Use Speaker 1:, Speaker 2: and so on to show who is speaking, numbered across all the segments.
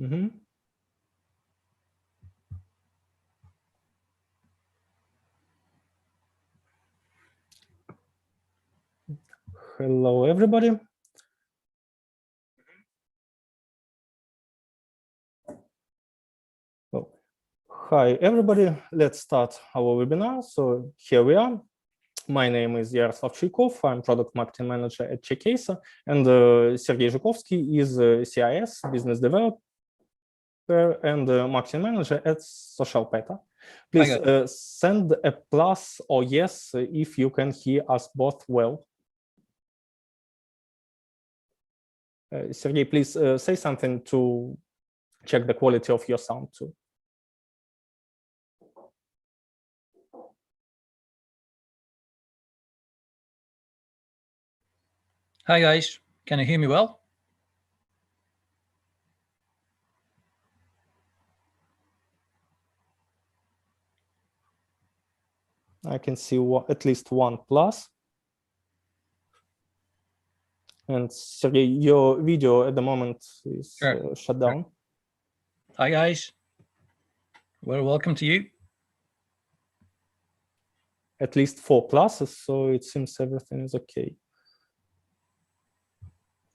Speaker 1: Hello, everybody. Well, hi, everybody. Let's start our webinar. So here we are. My name is Yaroslav Chuykov. I'm product marketing manager at Checkaso, and Sergey Zhukovsky is CIS, business developer and marketing manager at SocialPeta. Please send a plus or yes if you can hear us both well. Sergey, please say something to check the quality of your sound too.
Speaker 2: Hi guys, can you hear me well?
Speaker 1: I can see at least one plus. And Sergey, your video at the moment is shut down.
Speaker 2: Hi guys, well, welcome to you.
Speaker 1: At least 4 pluses, so it seems everything is okay.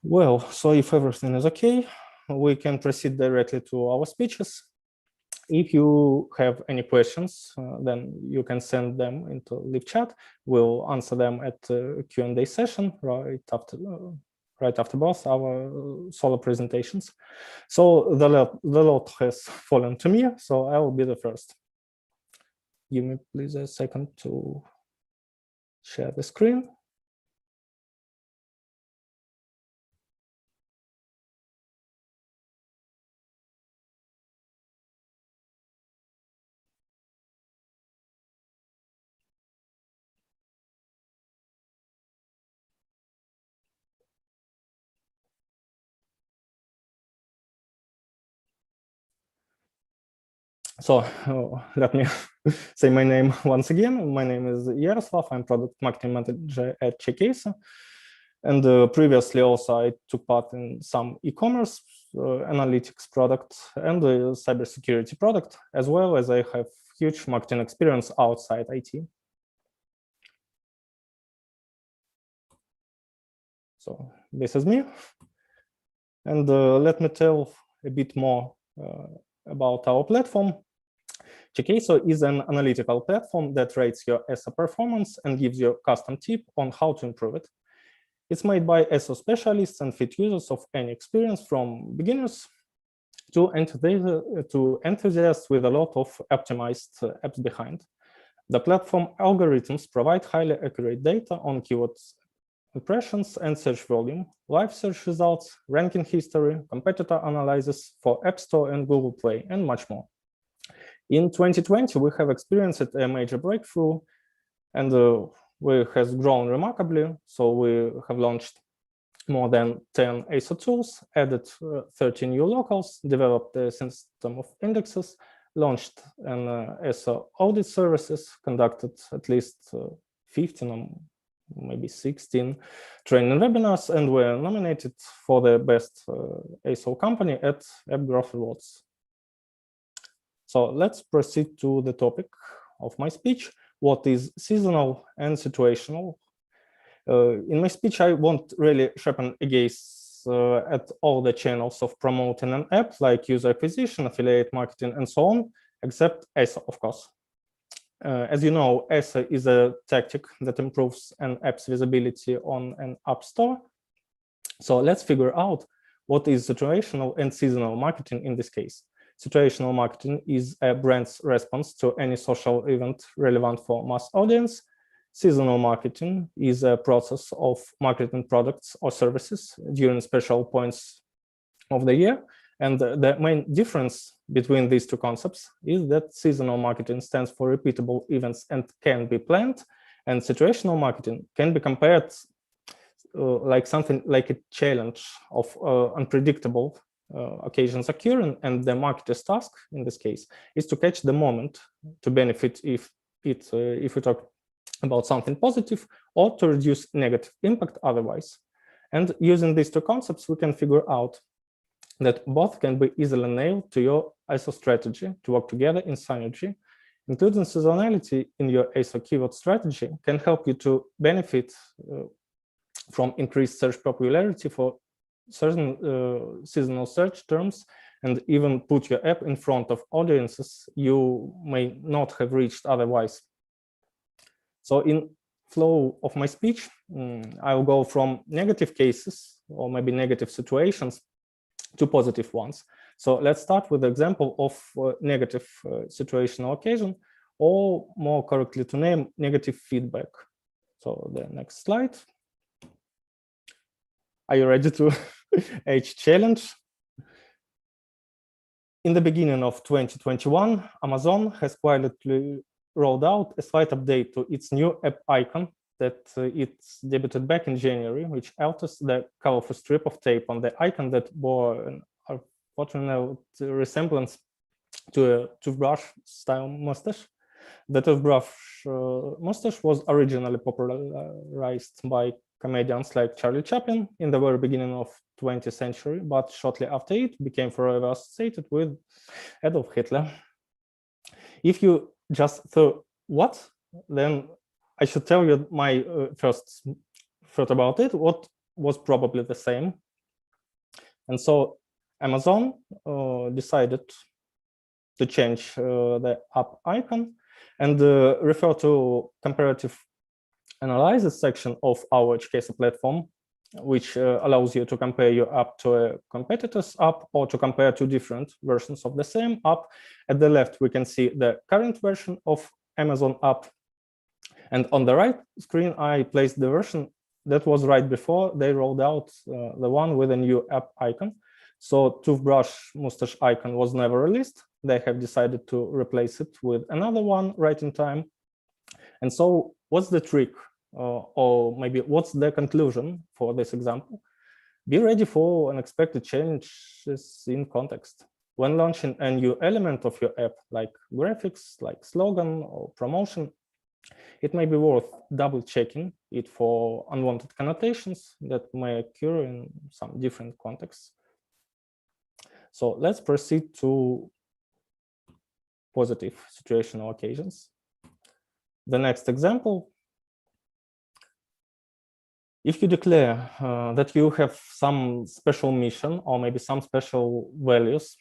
Speaker 1: Well, so if everything is okay, we can proceed directly to our speeches. If you have any questions, then you can send them into live chat. We'll answer them at the Q&A session right after both our solo presentations. So the lot has fallen to me, so I will be the first. Give me please a second to share the screen. So let me say my name once again. My name is Yaroslav. I'm product marketing manager at Checkaso. And previously also I took part in some e-commerce analytics product and cybersecurity product, as well as I have huge marketing experience outside IT. So this is me. And let me tell a bit more about our platform. Checkaso is an analytical platform that rates your ASO performance and gives you a custom tip on how to improve it. It's made by ASO specialists and fit users of any experience, from beginners to enthusiasts with a lot of optimized apps behind. The platform algorithms provide highly accurate data on keywords, impressions and search volume, live search results, ranking history, competitor analysis for App Store and Google Play, and much more. In 2020, we have experienced a major breakthrough, and we has grown remarkably. So we have launched more than 10 ASO tools, added 13 new locals, developed a system of indexes, launched an ASO audit services, conducted at least 15 or maybe 16 training webinars, and were nominated for the best ASO company at App Growth Awards. So let's proceed to the topic of my speech. What is seasonal and situational? In my speech, I won't really sharpen a gaze at all the channels of promoting an app, like user acquisition, affiliate marketing, and so on, except ASO, of course. As you know, ASO is a tactic that improves an app's visibility on an app store. So let's figure out what is situational and seasonal marketing in this case. Situational marketing is a brand's response to any social event relevant for mass audience. Seasonal marketing is a process of marketing products or services during special points of the year. And the main difference between these two concepts is that seasonal marketing stands for repeatable events and can be planned, and situational marketing can be compared like something like a challenge of unpredictable occasions occurring, and the marketer's task in this case is to catch the moment to benefit if we talk about something positive, or to reduce negative impact otherwise. And using these two concepts, we can figure out that both can be easily nailed to your ASO strategy to work together in synergy. Including seasonality in your ASO keyword strategy can help you to benefit from increased search popularity for certain seasonal search terms, and even put your app in front of audiences you may not have reached otherwise. So in flow of my speech, I'll go from negative cases or maybe negative situations to positive ones. So let's start with the example of negative situational occasion, or more correctly to name, negative feedback. So the next slide. Are you ready to age challenge? In the beginning of 2021, Amazon has quietly rolled out a slight update to its new app icon that it's debuted back in January, which alters the colorful strip of tape on the icon that bore an unfortunate resemblance to a toothbrush-style mustache. The toothbrush mustache was originally popularized by comedians like Charlie Chaplin in the very beginning of 20th century, but shortly after it became forever associated with Adolf Hitler. If you just thought, what? Then I should tell you my first thought about it, what was probably the same. And so Amazon decided to change the app icon and refer to comparative analysis section of our Checkaso platform, which allows you to compare your app to a competitor's app or to compare two different versions of the same app. At the left, we can see the current version of Amazon app. And on the right screen, I placed the version that was right before they rolled out the one with a new app icon. So toothbrush mustache icon was never released. They have decided to replace it with another one right in time. And so what's the trick? Or maybe what's the conclusion for this example? Be ready for unexpected changes in context. When launching a new element of your app, like graphics, like slogan or promotion, it may be worth double checking it for unwanted connotations that may occur in some different contexts. So let's proceed to positive situational occasions. The next example, if you declare that you have some special mission or maybe some special values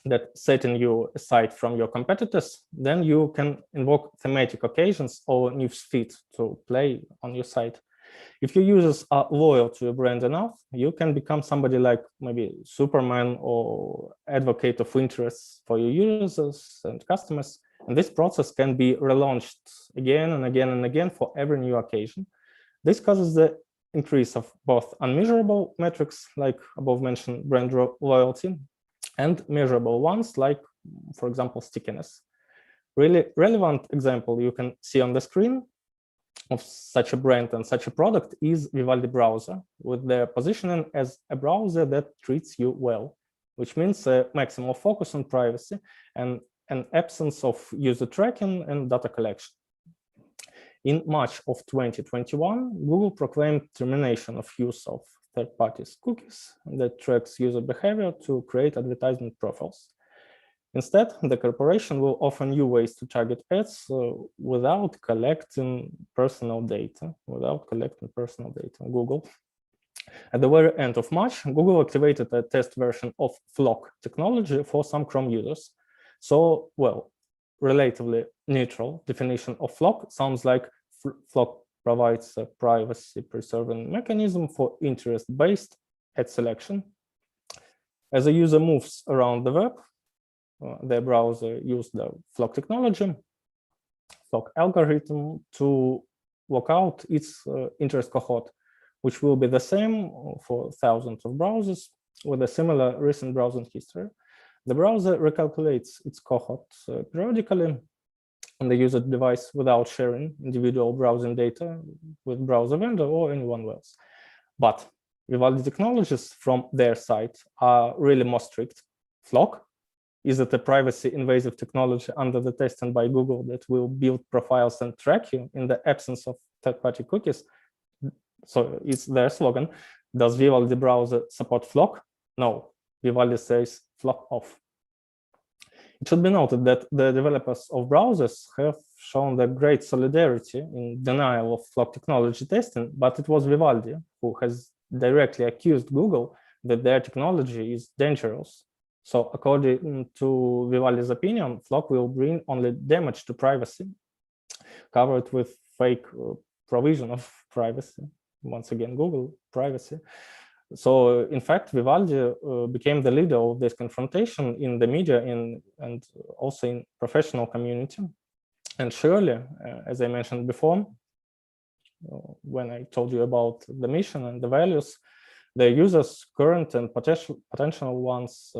Speaker 1: that setting you aside from your competitors, then you can invoke thematic occasions or newsfeed to play on your site. If your users are loyal to your brand enough, you can become somebody like maybe Superman or advocate of interests for your users and customers. And this process can be relaunched again and again and again for every new occasion. This causes the increase of both unmeasurable metrics, like above mentioned brand loyalty, and measurable ones, like, for example, stickiness. Really relevant example you can see on the screen of such a brand and such a product is Vivaldi browser, with their positioning as a browser that treats you well, which means a maximal focus on privacy and an absence of user tracking and data collection. In March of 2021, Google proclaimed termination of use of third-party cookies that tracks user behavior to create advertisement profiles. Instead, the corporation will offer new ways to target ads without collecting personal data, Google. At the very end of March, Google activated a test version of Flock technology for some Chrome users. So, well, relatively neutral definition of Flock sounds like Flock provides a privacy-preserving mechanism for interest-based ad selection. As a user moves around the web, the browser used the Flock technology, Flock algorithm to work out its interest cohort, which will be the same for thousands of browsers with a similar recent browsing history. The browser recalculates its cohort periodically on the user device without sharing individual browsing data with browser vendor or anyone else. But Vivaldi technologies from their side are really more strict. Flock is it a privacy invasive technology under the testing by Google that will build profiles and track you in the absence of third-party cookies? So it's their slogan. Does Vivaldi browser support Flock? No. Vivaldi says flock off. It should be noted that the developers of browsers have shown the great solidarity in denial of flock technology testing, but it was Vivaldi who has directly accused Google that their technology is dangerous. So according to Vivaldi's opinion, flock will bring only damage to privacy, covered with fake provision of privacy. Once again, Google privacy. So in fact, Vivaldi became the leader of this confrontation in the media and also in professional community. And surely, as I mentioned before, when I told you about the mission and the values, the users, current and potential ones,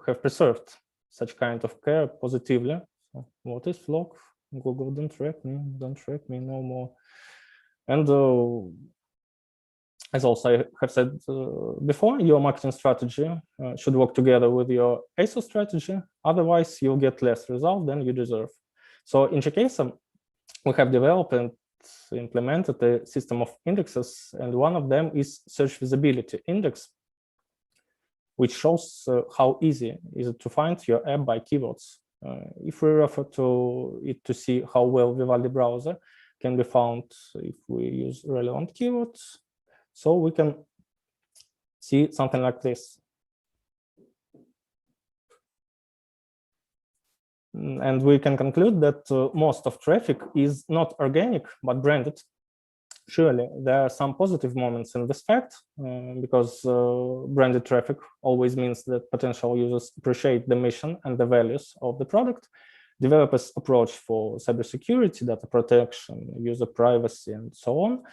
Speaker 1: have preserved such kind of care positively. So what is flock? Google, don't track me no more. And as also I have said before, your marketing strategy should work together with your ASO strategy. Otherwise, you'll get less result than you deserve. So in Checkaso, we have developed and implemented a system of indexes, and one of them is search visibility index, which shows how easy is it to find your app by keywords. If we refer to it to see how well Vivaldi browser can be found if we use relevant keywords, so we can see something like this. And we can conclude that most of traffic is not organic, but branded. Surely there are some positive moments in this fact, because branded traffic always means that potential users appreciate the mission and the values of the product. Developers' approach for cybersecurity, data protection, user privacy, and so on.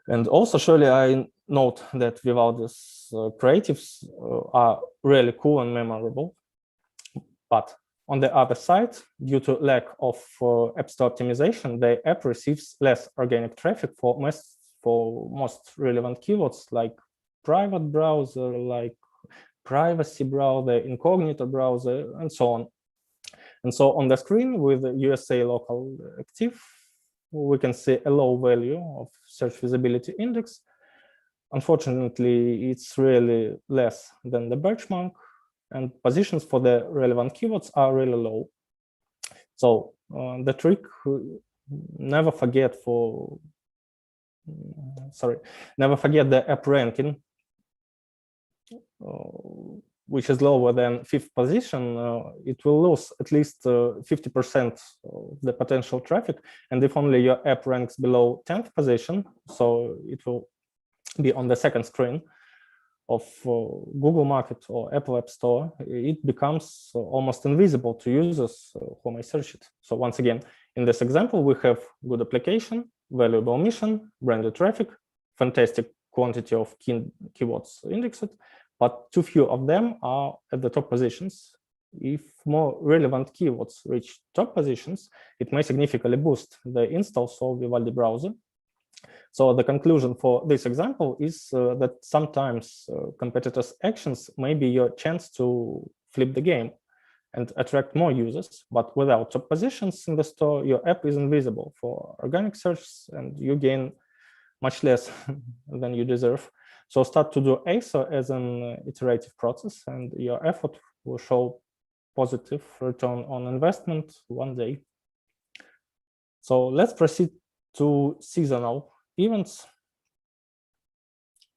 Speaker 1: And also, surely I note that Vivaldi's creatives are really cool and memorable. But on the other side, due to lack of App Store optimization, the app receives less organic traffic for most relevant keywords like private browser, like privacy browser, incognito browser, and so on. And so on the screen with the USA local active, we can see a low value of search visibility index. Unfortunately, it's really less than the benchmark, and positions for the relevant keywords are really low. So the trick, never forget the app ranking, which is lower than 5th position. It will lose at least 50% of the potential traffic. And if only your app ranks below 10th position, so it will be on the second screen of Google Market or Apple App Store, it becomes almost invisible to users who may search it. So once again, in this example, we have good application, valuable mission, branded traffic, fantastic quantity of keywords indexed, but too few of them are at the top positions. If more relevant keywords reach top positions, it may significantly boost the installs of Vivaldi browser. So the conclusion for this example is that sometimes competitors' actions may be your chance to flip the game and attract more users, but without top positions in the store, your app is invisible for organic search and you gain much less than you deserve. So start to do ASO as an iterative process and your effort will show positive return on investment one day. So let's proceed to seasonal events,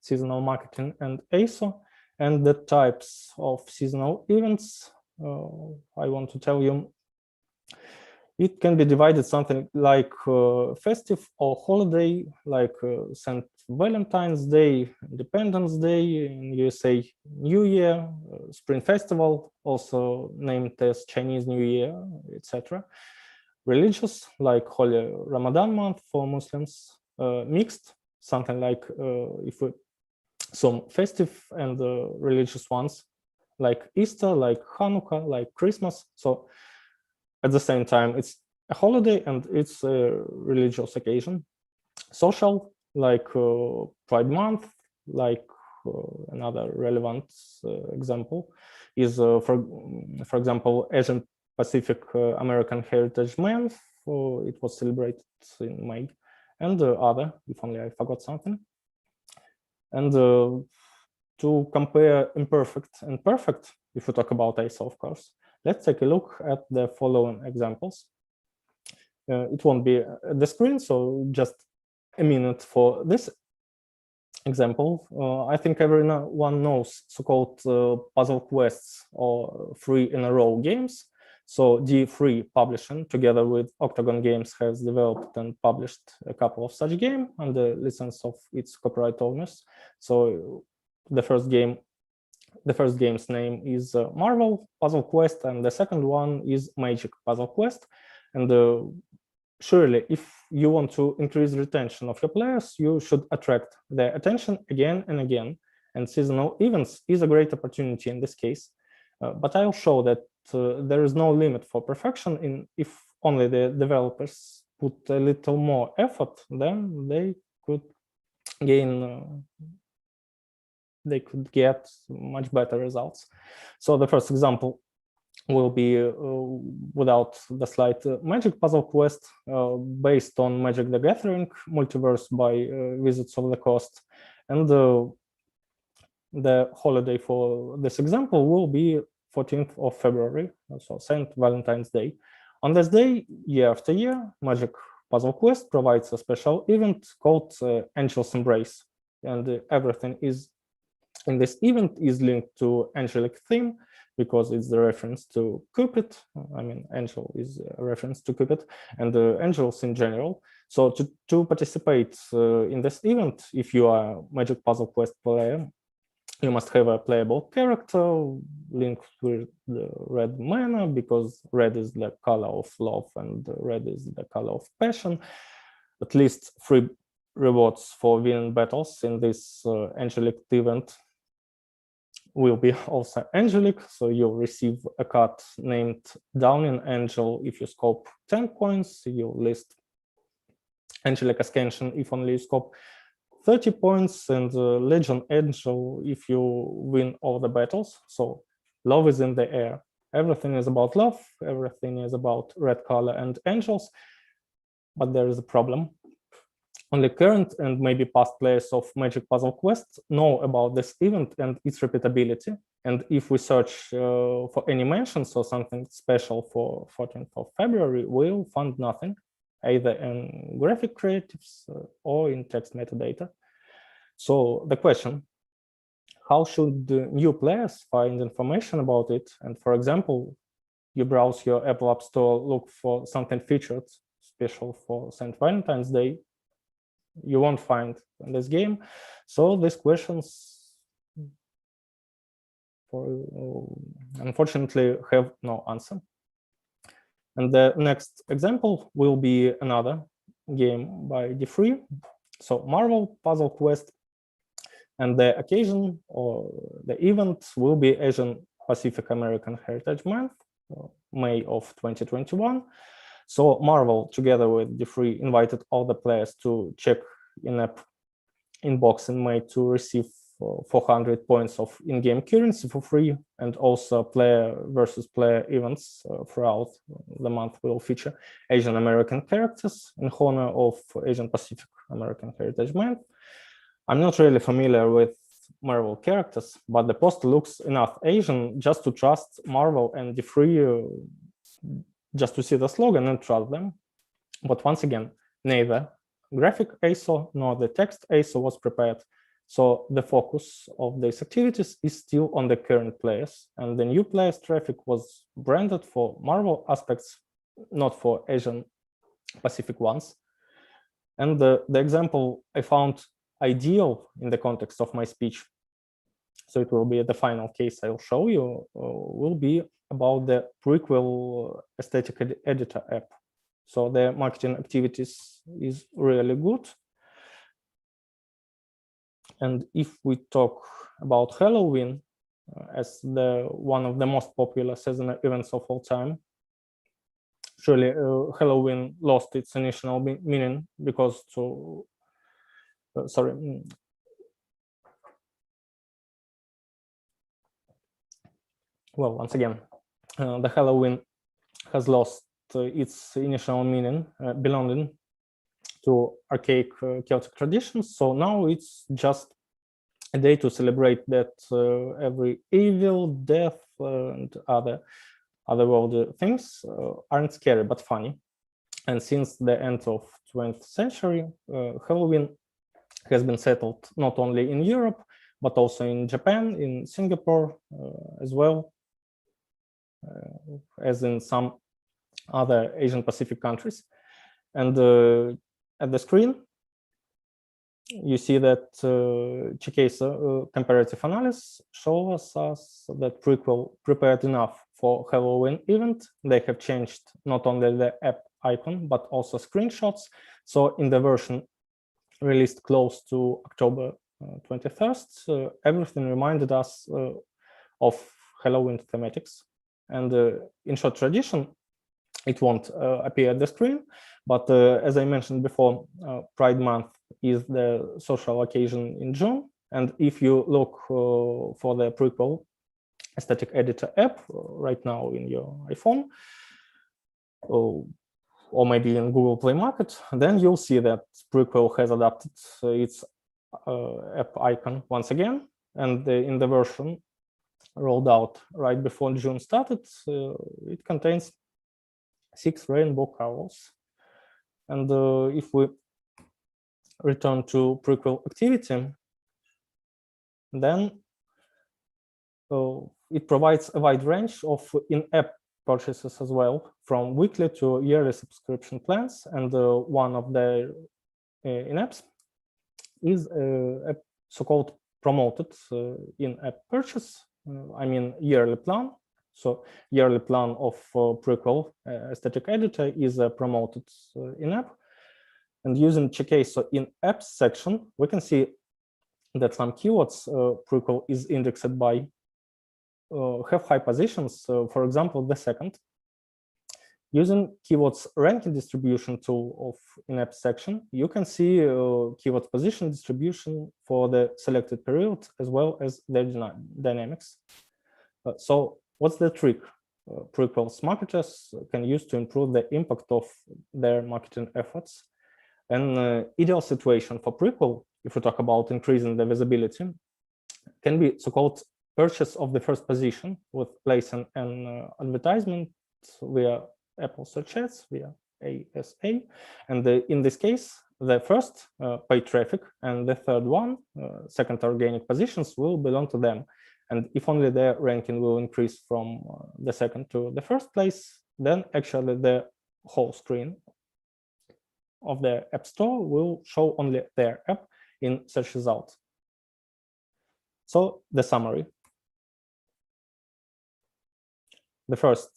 Speaker 1: seasonal marketing and ASO, and the types of seasonal events. I want to tell you, it can be divided something like festive or holiday, like St. Valentine's Day, Independence Day, in USA New Year, Spring Festival, also named as Chinese New Year, etc. Religious, like Holy Ramadan month for Muslims. Mixed, something like if we some festive and religious ones, like Easter, like Hanukkah, like Christmas. So at the same time, it's a holiday and it's a religious occasion. Social, like Pride Month, like another relevant example is, for example, Asian Pacific American Heritage Month. It was celebrated in May. And other, if only I forgot something. And to compare imperfect and perfect, if we talk about ASO, of course, let's take a look at the following examples. It won't be at the screen, so just a minute for this example. I think everyone knows so-called puzzle quests or 3 in a row games. So D3 Publishing, together with Octagon Games, has developed and published a couple of such games under license of its copyright owners. So the first game's name is Marvel Puzzle Quest, and the second one is Magic Puzzle Quest. And surely, if you want to increase retention of your players, you should attract their attention again and again. And seasonal events is a great opportunity in this case. But I'll show that there is no limit for perfection. If only the developers put a little more effort, then they could get much better results. So the first example will be, without the slide, Magic Puzzle Quest, based on Magic the Gathering multiverse by Wizards of the Coast. And the holiday for this example will be 14th of February, so St. Valentine's Day. On this day, year after year, Magic Puzzle Quest provides a special event called Angel's Embrace. And everything in this event is linked to angelic theme, because it's the reference to Cupid. I mean, angel is a reference to Cupid and angels in general. So to participate in this event, if you are a Magic Puzzle Quest player, you must have a playable character linked with the red mana, because red is the color of love and red is the color of passion. At least 3 rewards for winning battles in this angelic event will be also angelic. So you'll receive a card named Downing Angel if you scope 10 points. You list Angelic Ascension if only you scope 30 points, and Legion Angel if you win all the battles. So love is in the air. Everything is about love. Everything is about red color and angels. But there is a problem. Only current and maybe past players of Magic Puzzle Quest know about this event and its repeatability. And if we search for any mentions or something special for 14th of February, we'll find nothing, either in graphic creatives or in text metadata. So the question, how should new players find information about it? And for example, you browse your Apple App Store, look for something featured special for St. Valentine's Day, you won't find in this game. So these questions, unfortunately, have no answer. And the next example will be another game by D3. So Marvel Puzzle Quest, and the occasion or the event will be Asian Pacific American Heritage Month, May of 2021. So Marvel, together with D3, invited all the players to check in-app inbox in May to receive 400 points of in-game currency for free, and also player versus player events throughout the month will feature Asian American characters in honor of Asian Pacific American Heritage Month. I'm not really familiar with Marvel characters, but the poster looks enough Asian just to trust Marvel and D3, just to see the slogan and trust them. But once again, neither graphic ASO nor the text ASO was prepared. So the focus of these activities is still on the current players, and the new players traffic was branded for Marvel aspects, not for Asian Pacific ones. And the example I found ideal in the context of my speech, so it will be the final case I'll show you, will be about the prequel aesthetic editor app. So the marketing activities is really good. And if we talk about Halloween as one of the most popular seasonal events of all time, surely Halloween lost its initial meaning because well, once again, the Halloween has lost its initial meaning, belonging to archaic Celtic traditions. So now it's just a day to celebrate that every evil, death, and otherworldly things aren't scary but funny. And since the end of 20th century, Halloween has been settled not only in Europe, but also in Japan, in Singapore as well as in some other Asian Pacific countries. And at the screen, you see that Checkaso comparative analysis shows us that Prequel prepared enough for Halloween event. They have changed not only the app icon, but also screenshots. So in the version released close to October 21st, everything reminded us of Halloween thematics. And in short tradition, it won't appear at the screen, but as I mentioned before, Pride Month is the social occasion in June. And if you look for the Prequel aesthetic editor app right now in your iPhone, or maybe in Google Play Market, then you'll see that Prequel has adapted its app icon once again. And in the version rolled out right before June started, it contains 6 rainbow colors. And if we return to Prequel activity, then it provides a wide range of in-app purchases as well, from weekly to yearly subscription plans. And one of the in-apps is a so-called promoted in-app purchase, I mean yearly plan. So yearly plan of Prequel aesthetic editor is a promoted in-app. And using Checkaso in apps section, we can see that some keywords Prequel is indexed by have high positions. For example, the second. Using keywords ranking distribution tool of in-app section, you can see keyword position distribution for the selected period as well as their dynamics. So what's the trick Prequel's marketers can use to improve the impact of their marketing efforts? An ideal situation for Prequel, if we talk about increasing the visibility, can be so-called purchase of the first position with placing an advertisement via Apple Search Ads, via ASA. And in this case, the first paid traffic and the third one, second organic positions, will belong to them. And if only their ranking will increase from the second to the first place, then actually the whole screen of the App Store will show only their app in search results. So the summary. The first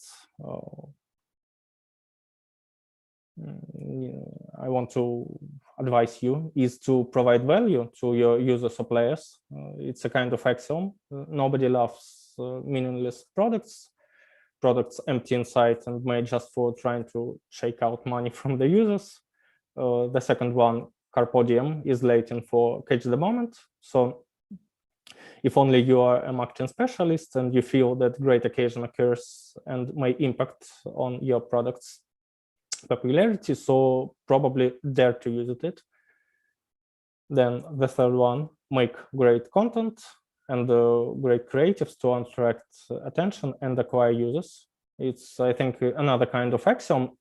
Speaker 1: I want to advise you is to provide value to your users or players. It's a kind of axiom. Nobody loves meaningless products empty inside and made just for trying to shake out money from the users. The second one, carpe diem, is Latin for catch the moment. So if only you are a marketing specialist and you feel that great occasion occurs and may impact on your product's popularity, so probably dare to use it. Then the third one, make great content and great creatives to attract attention and acquire users. It's, I think, another kind of axiom,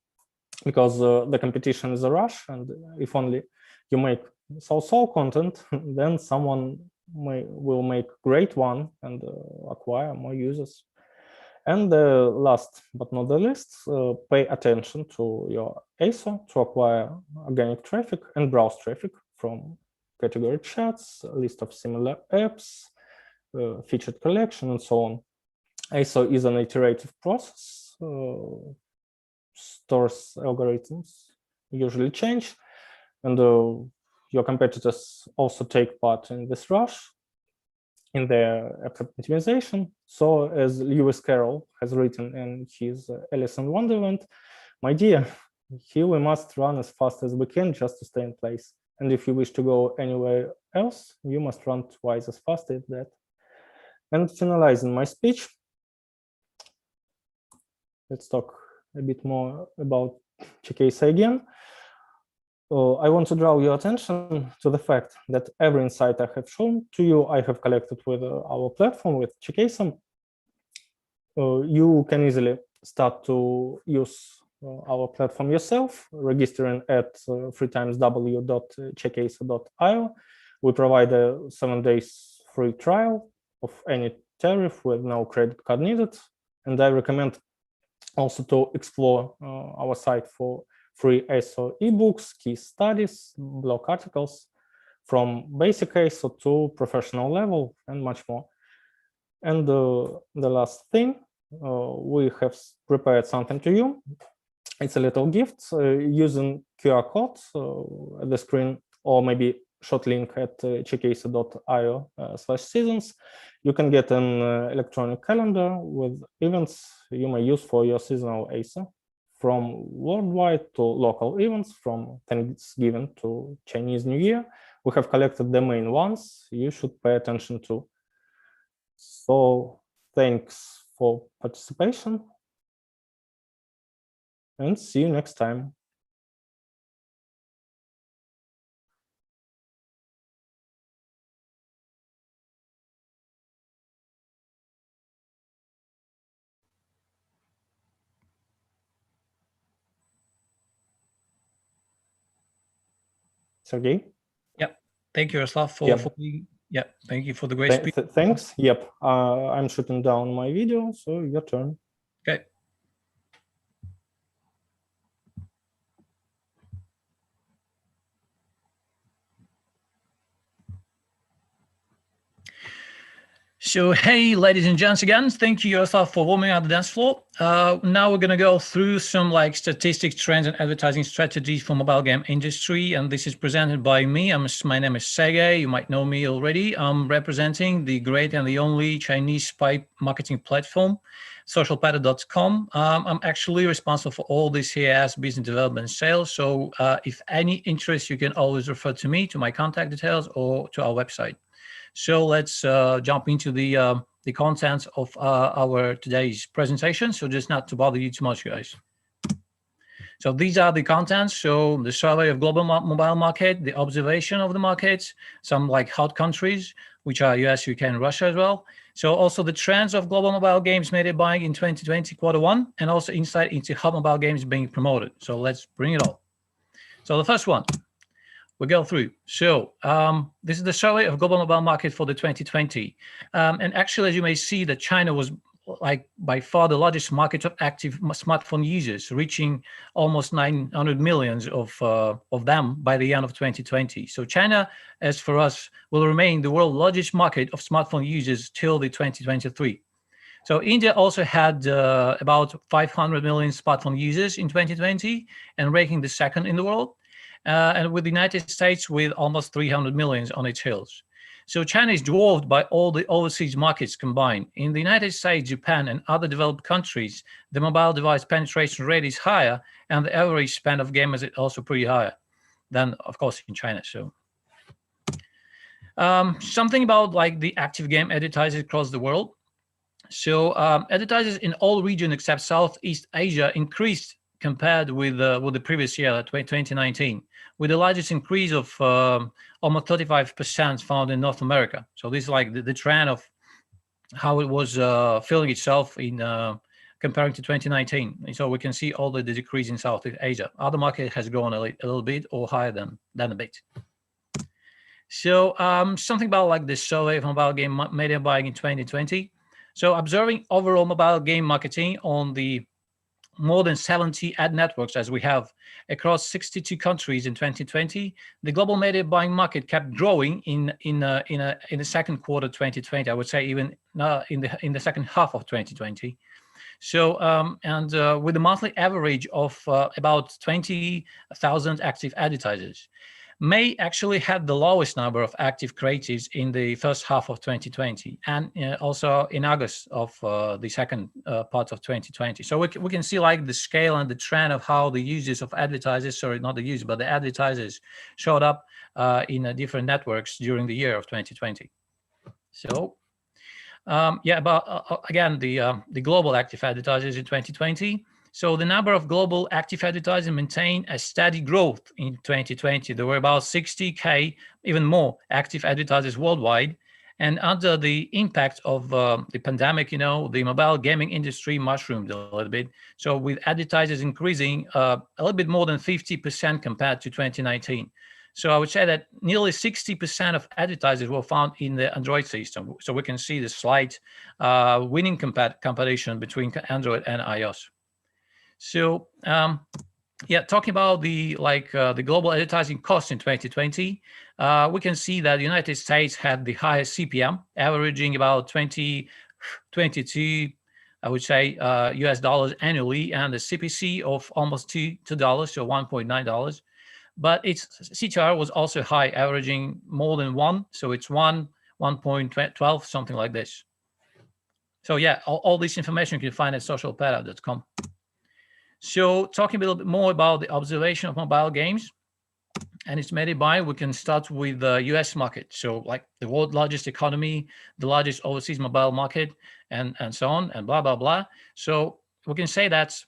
Speaker 1: because the competition is a rush, and if only you make so-so content, then someone will make great one and acquire more users. And the last but not the least, pay attention to your ASO to acquire organic traffic and browse traffic from category chats, a list of similar apps, featured collection, and so on. ASO is an iterative process. Stores algorithms usually change, and your competitors also take part in this rush in their app optimization. So as Lewis Carroll has written in his Alice in Wonderland, my dear, here we must run as fast as we can just to stay in place. And if you wish to go anywhere else, you must run twice as fast as that. And finalizing my speech, let's talk a bit more about Checkaso again. I want to draw your attention to the fact that every insight I have shown to you, I have collected with our platform, with Checkaso. You can easily start to use our platform yourself, registering at www.checkaso.io. We provide a 7 days free trial of any tariff with no credit card needed. And I recommend also to explore our site for free ASO ebooks, case studies, blog articles from basic ASO to professional level and much more. And the last thing, we have prepared something to you. It's a little gift using QR code at the screen, or maybe short link at checkaso.io/seasons. You can get an electronic calendar with events you may use for your seasonal ASO, from worldwide to local events, from Thanksgiving to Chinese New Year. We have collected the main ones you should pay attention to. So thanks for participation, and see you next time. Sergey?
Speaker 2: Yep. Thank you, Yaroslav, for
Speaker 1: Yep.
Speaker 2: being. Yeah, thank you for the great speech.
Speaker 1: Thanks. Yep. I'm shutting down my video, so your turn.
Speaker 2: Okay. So, hey, ladies and gents, again, thank you, Yaroslav, for warming up the dance floor. Now we're going to go through some statistics, trends, and advertising strategies for mobile game industry. And this is presented by me. My name is Sergey. You might know me already. I'm representing the great and the only Chinese spy marketing platform, SocialPeta.com. I'm actually responsible for all this here as business development and sales. So if any interest, you can always refer to me, to my contact details, or to our website. So let's jump into the contents of our today's presentation. So just not to bother you too much, guys. So these are the contents. So the survey of global mobile market, the observation of the markets, some hot countries, which are US, UK, and Russia as well. So also the trends of global mobile games media buying in 2020 Q1, and also insight into how mobile games being promoted. So let's bring it all. So the first one. We'll go through. So this is the survey of global mobile market for the 2020. And actually, as you may see, that China was by far the largest market of active smartphone users, reaching almost 900 millions of them by the end of 2020. So China, as for us, will remain the world's largest market of smartphone users till the 2023. So India also had about 500 million smartphone users in 2020 and ranking the second in the world. And with the United States with almost 300 million on its heels. So China is dwarfed by all the overseas markets combined. In the United States, Japan, and other developed countries, the mobile device penetration rate is higher, and the average spend of gamers is also pretty higher than, of course, in China. So something about the active game advertisers across the world. So advertisers in all regions except Southeast Asia increased compared with the previous year, 2019, with the largest increase of almost 35% found in North America. So this is the trend of how it was filling itself in comparing to 2019. So we can see all the decrease in Southeast Asia. Other market has grown a little bit or higher than a bit. So something about the survey of mobile game media buying in 2020. So observing overall mobile game marketing on the more than 70 ad networks as we have across 62 countries in 2020, the global media buying market kept growing in the second quarter 2020. I would say even in the second half of 2020. So with a monthly average of about 20,000 active advertisers. May actually had the lowest number of active creatives in the first half of 2020, and also in August of the second part of 2020. So we can see the scale and the trend of how the users of advertisers, sorry, not the users, but the advertisers showed up in different networks during the year of 2020. So again, the global active advertisers in 2020. So the number of global active advertisers maintained a steady growth in 2020. There were about 60K, even more, active advertisers worldwide. And under the impact of the pandemic, the mobile gaming industry mushroomed a little bit. So with advertisers increasing a little bit more than 50% compared to 2019. So I would say that nearly 60% of advertisers were found in the Android system. So we can see the slight winning competition between Android and iOS. So yeah, talking about the global advertising costs in 2020, we can see that the United States had the highest CPM, averaging about 22, I would say, US dollars annually, and the CPC of almost $2, so $1.9. But its CTR was also high, averaging more than 1, so it's 1.12, something like this. So yeah, all this information you can find at SocialPeta.com. So talking a little bit more about the observation of mobile games and its made by, we can start with the US market. So like the world's largest economy, the largest overseas mobile market, and so on, and blah, blah, blah. So we can say that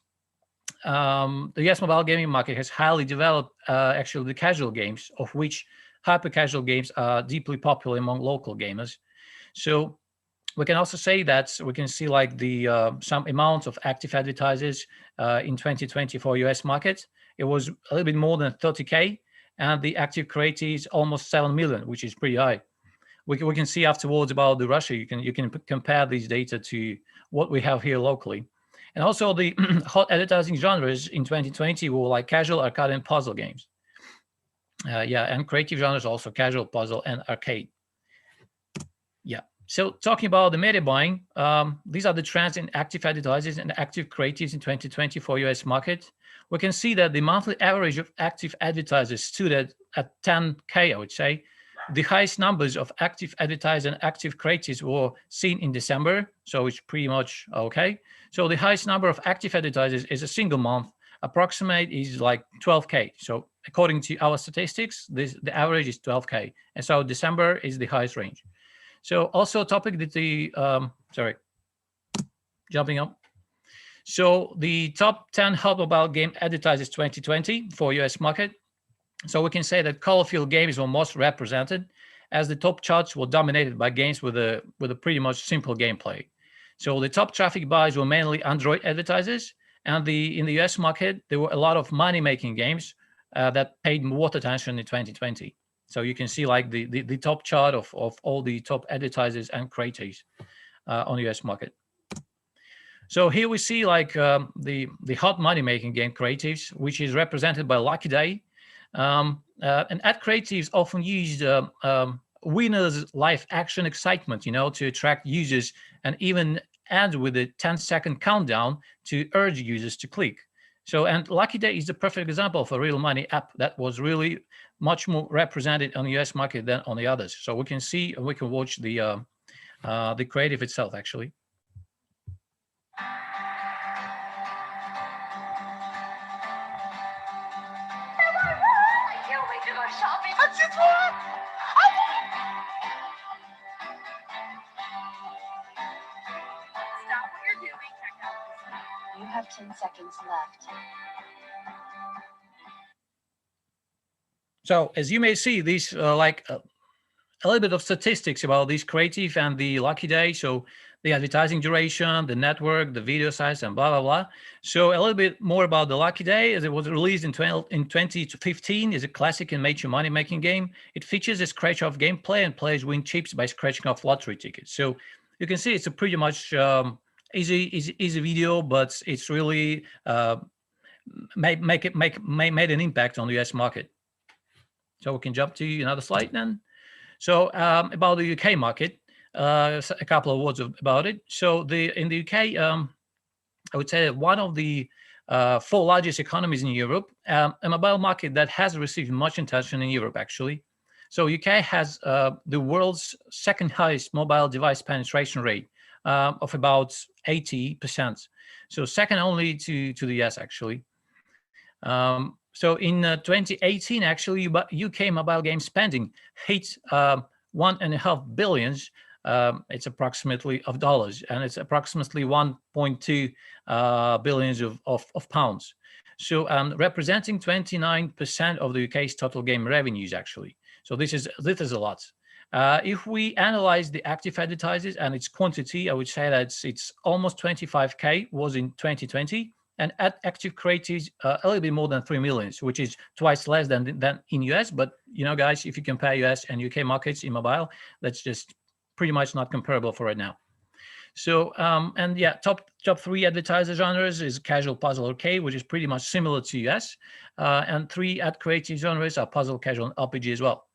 Speaker 2: the US mobile gaming market has highly developed actually the casual games, of which hyper casual games are deeply popular among local gamers. So we can also say that we can see like the some amount of active advertisers in 2020 for US market. It was a little bit more than 30K, and the active creators almost 7 million, which is pretty high. We can see afterwards about the Russia. You can compare these data to what we have here locally. And also the hot advertising genres in 2020 were like casual, arcade, and puzzle games. Yeah, and creative genres also casual, puzzle, and arcade. Yeah. So talking about the media buying, these are the trends in active advertisers and active creatives in 2020 for US market. We can see that the monthly average of active advertisers stood at 10K, I would say. The highest numbers of active advertisers and active creatives were seen in December, so it's pretty much okay. So the highest number of active advertisers is a single month. Approximate is like 12K. So according to our statistics, the average is 12K. And so December is the highest range. So also a topic that jumping up. So the top 10 hot mobile game advertisers 2020 for US market. So we can say that colorful games were most represented, as the top charts were dominated by games with a pretty much simple gameplay. So the top traffic buys were mainly Android advertisers, and in the US market, there were a lot of money-making games that paid more attention in 2020. So you can see like the top chart of all the top advertisers and creators on the US market. So here we see like the hot money-making game creatives, which is represented by Lucky Day. And ad creatives often use winners' live action excitement, to attract users, and even end with a 10-second countdown to urge users to click. So, and Lucky Day is the perfect example of a real money app that was really much more represented on the US market than on the others. So we can see, we can watch the creative itself actually.
Speaker 3: You have 10 seconds left.
Speaker 2: So as you may see, these like a little bit of statistics about this creative and the Lucky Day. So the advertising duration, the network, the video size, and blah, blah, blah. So a little bit more about the Lucky Day, as it was released in 2015, is a classic and major money-making game. It features a scratch-off gameplay, and players win chips by scratching off lottery tickets. So you can see it's a pretty much easy video, but it's really made an impact on the US market. So we can jump to another slide then. So about the UK market, a couple of words about it. So in the UK, I would say one of the 4 largest economies in Europe, a mobile market that has received much attention in Europe actually. So UK has the world's second highest mobile device penetration rate of about 80%. So second only to the US actually. So in 2018, actually, UK mobile game spending hit 1.5 billion, it's approximately of dollars, and it's approximately 1.2 billions of pounds. So representing 29% of the UK's total game revenues, actually. So this is a lot. If we analyze the active advertisers and its quantity, I would say that it's almost 25K was in 2020, and active creatives a little bit more than 3 million, which is twice less than in US. But you know, guys, if you compare US and UK markets in mobile, that's just pretty much not comparable for right now. So and yeah, top 3 advertiser genres is casual, puzzle, arcade, which is pretty much similar to US, and 3 ad creative genres are puzzle, casual, and RPG as well.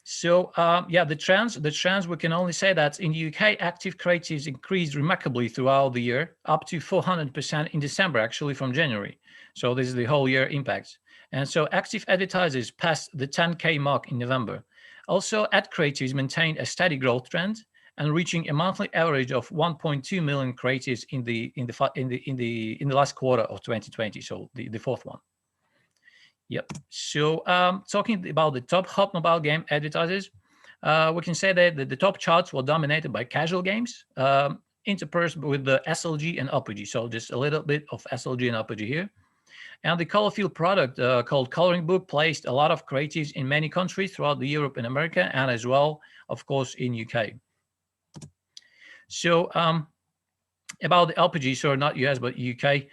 Speaker 2: So yeah, the trends, we can only say that in the UK, active creatives increased remarkably throughout the year, up to 400% in December, actually from January. So this is the whole year impact. And so active advertisers passed the 10K mark in November. Also, ad creatives maintained a steady growth trend and reaching a monthly average of 1.2 million creatives in the last quarter of 2020. So the fourth one. Yep. So talking about the top hot mobile game advertisers, we can say that the top charts were dominated by casual games, interspersed with the SLG and RPG. So just a little bit of SLG and RPG here. And the color field product called Coloring Book placed a lot of creatives in many countries throughout the Europe and America, and as well, of course, in UK. So about the RPG, so not US, but UK.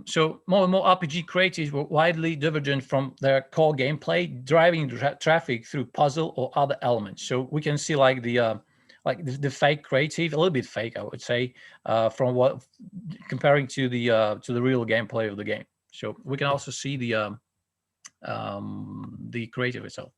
Speaker 2: So more and more RPG creatives were widely divergent from their core gameplay, driving traffic through puzzle or other elements. So we can see like the fake creative, a little bit fake, I would say, from what comparing to the real gameplay of the game. So we can also see the creative itself.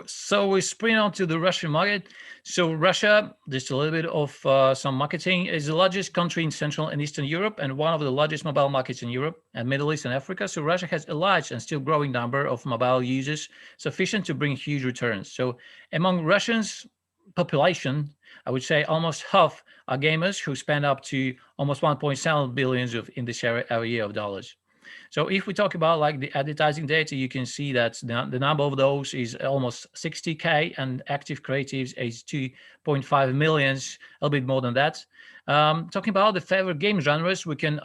Speaker 2: So we sprint on to the Russian market. So Russia, just a little bit of some marketing, is the largest country in Central and Eastern Europe and one of the largest mobile markets in Europe and Middle East and Africa. So Russia has a large and still growing number of mobile users, sufficient to bring huge returns. So among Russians' population, I would say almost half are gamers who spend up to almost 1.7 billion in this area every year of dollars. So if we talk about like the advertising data, you can see that the number of those is almost 60K and active creatives is 2.5 million, a little bit more than that. Talking about the favorite game genres, we can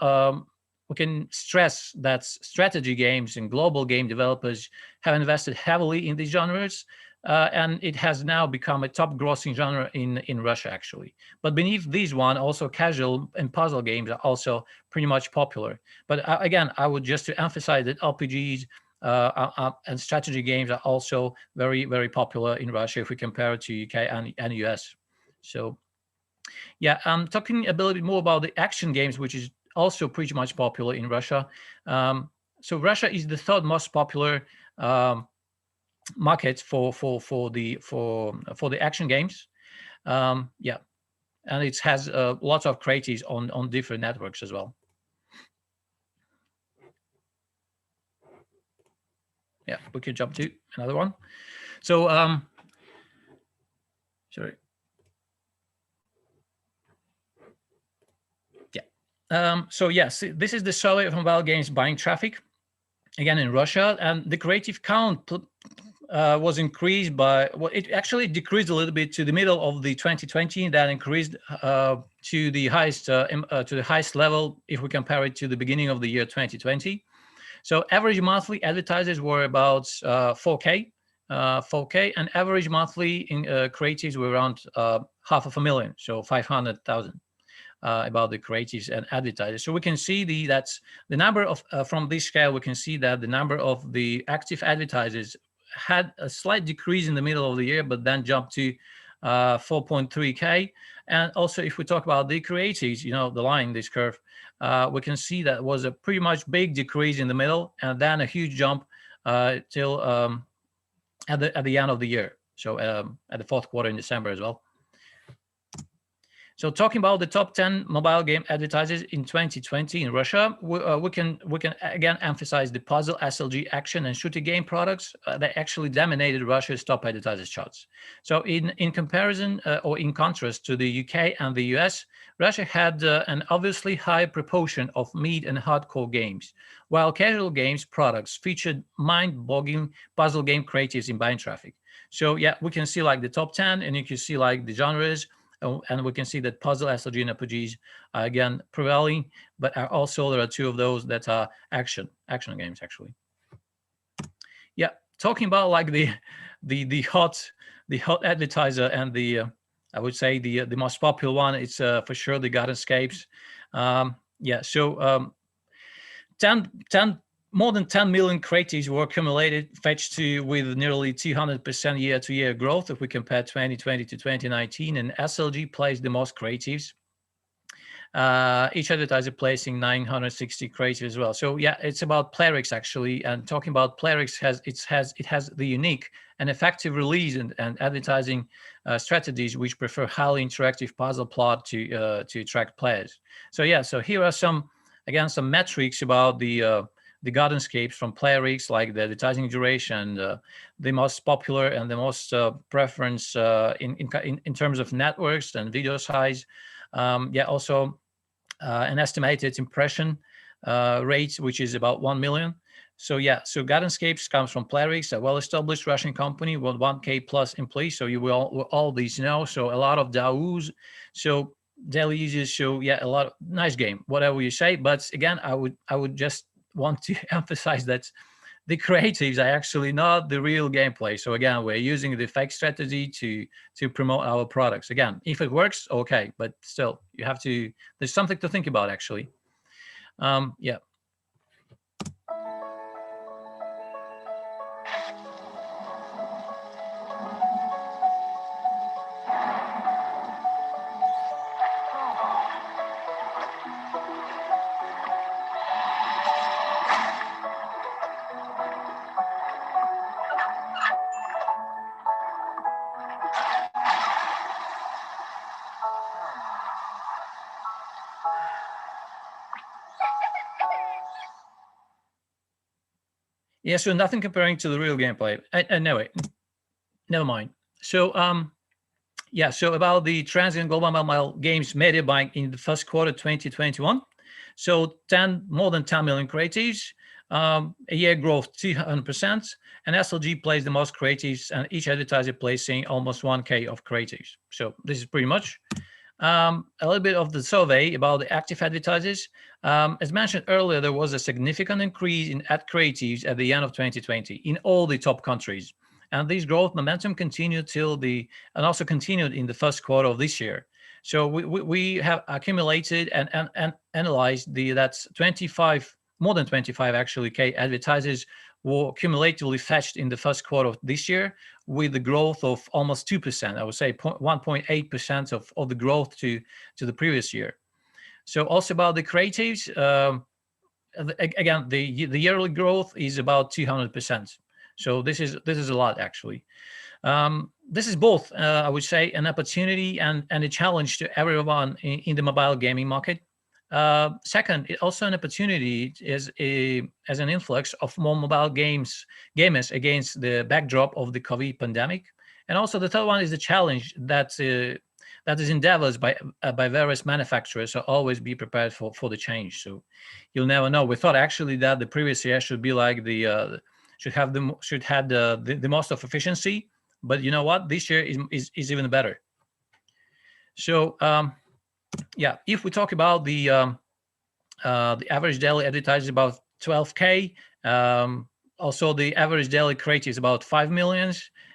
Speaker 2: stress that strategy games and global game developers have invested heavily in these genres. And it has now become a top grossing genre in Russia, actually. But beneath these one, also casual and puzzle games are also pretty much popular. But again, I would just to emphasize that RPGs and strategy games are also very, very popular in Russia if we compare it to UK and US. So yeah, I'm talking a little bit more about the action games, which is also pretty much popular in Russia. So Russia is the third most popular market for the action games. Yeah, and it has lots of creatives on different networks as well. Yeah, we can jump to another one. So sorry. Yeah. So yes, this is the survey of mobile games buying traffic, again in Russia, and the creative count was increased by, well, it actually decreased a little bit to the middle of the 2020, then increased to the highest level if we compare it to the beginning of the year 2020. So average monthly advertisers were about 4K, and average monthly in creatives were around 500,000, so 500,000. About the creatives and advertisers. So we can see that's the number of, from this scale, we can see that the number of the active advertisers had a slight decrease in the middle of the year, but then jumped to 4.3K. And also if we talk about the creatives, you know, the line, this curve, we can see that was a pretty much big decrease in the middle and then a huge jump till at the end of the year. So at the fourth quarter in December as well. So talking about the top 10 mobile game advertisers in 2020 in Russia, we can again emphasize the puzzle, SLG, action, and shooter game products that actually dominated Russia's top advertisers charts. So in comparison or in contrast to the UK and the US, Russia had an obviously high proportion of mid and hardcore games, while casual games products featured mind-boggling puzzle game creatives in buying traffic. So yeah, we can see like the top 10, and you can see like the genres. And we can see that puzzle, SLG, and RPGs are again prevailing, but also there are two of those that are action games actually. Yeah, talking about like the hot advertiser and the I would say the most popular one, it's for sure the Gardenscapes. Yeah, so 10 more than 10 million creatives were accumulated, fetched to with nearly 200% year-to-year growth if we compare 2020 to 2019, and SLG placed the most creatives. Each advertiser placing 960 creatives as well. So yeah, it's about Playrix actually, and talking about Playrix it has the unique and effective release and advertising strategies which prefer highly interactive puzzle plot to attract players. So yeah, so here are some metrics about the Gardenscapes from Playrix, like the advertising duration, the most popular and the most preference in terms of networks and video size. Yeah, also an estimated impression rate, which is about 1 million. So yeah, so Gardenscapes comes from Playrix, a well-established Russian company with 1K plus employees. So you will all these know. So a lot of DAOs. So daily users. So yeah, a lot of nice game, whatever you say. But again, I would just want to emphasize that the creatives are actually not the real gameplay. So again, we're using the fake strategy to promote our products. Again, if it works, okay, but still, you have to. There's something to think about actually. Yeah. Yeah, so nothing comparing to the real gameplay. No, wait, never mind. So, yeah, so about the trends in global mobile games media buying in the first quarter 2021. So more than 10 million creatives, a year growth 200%, and SLG plays the most creatives, and each advertiser placing almost 1K of creatives. So this is pretty much. A little bit of the survey about the active advertisers. As mentioned earlier, there was a significant increase in ad creatives at the end of 2020 in all the top countries. And this growth momentum continued and also continued in the first quarter of this year. So we have accumulated and analyzed that's more than 25 actually K advertisers were cumulatively fetched in the first quarter of this year, with the growth of almost 2%. I would say 1.8% of the growth to the previous year. So also about the creatives, again, the yearly growth is about 200%. So this is a lot actually. This is both, I would say, an opportunity and a challenge to everyone in the mobile gaming market. Second, it also an opportunity as an influx of more mobile gamers against the backdrop of the COVID pandemic. And also the third one is the challenge that is endeavors by various manufacturers to always be prepared for the change. So you'll never know. We thought actually that the previous year should be like should have the most of efficiency, but you know what? This year is even better. So yeah, if we talk about the average daily advertiser is about 12K. Also, the average daily creative is about 5 million,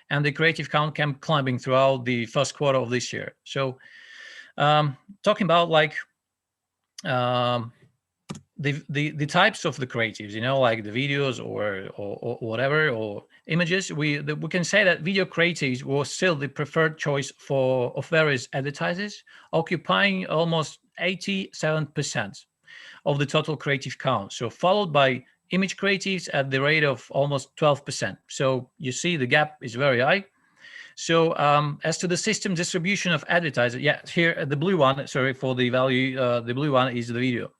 Speaker 2: and the creative count kept climbing throughout the first quarter of this year. So talking about like the types of the creatives, like the videos or whatever, or images, we can say that video creatives was still the preferred choice of various advertisers, occupying almost 87% of the total creative count. So followed by image creatives at the rate of almost 12%. So you see the gap is very high. So as to the system distribution of advertisers, yeah, here the blue one, sorry for the value, the blue one is the video.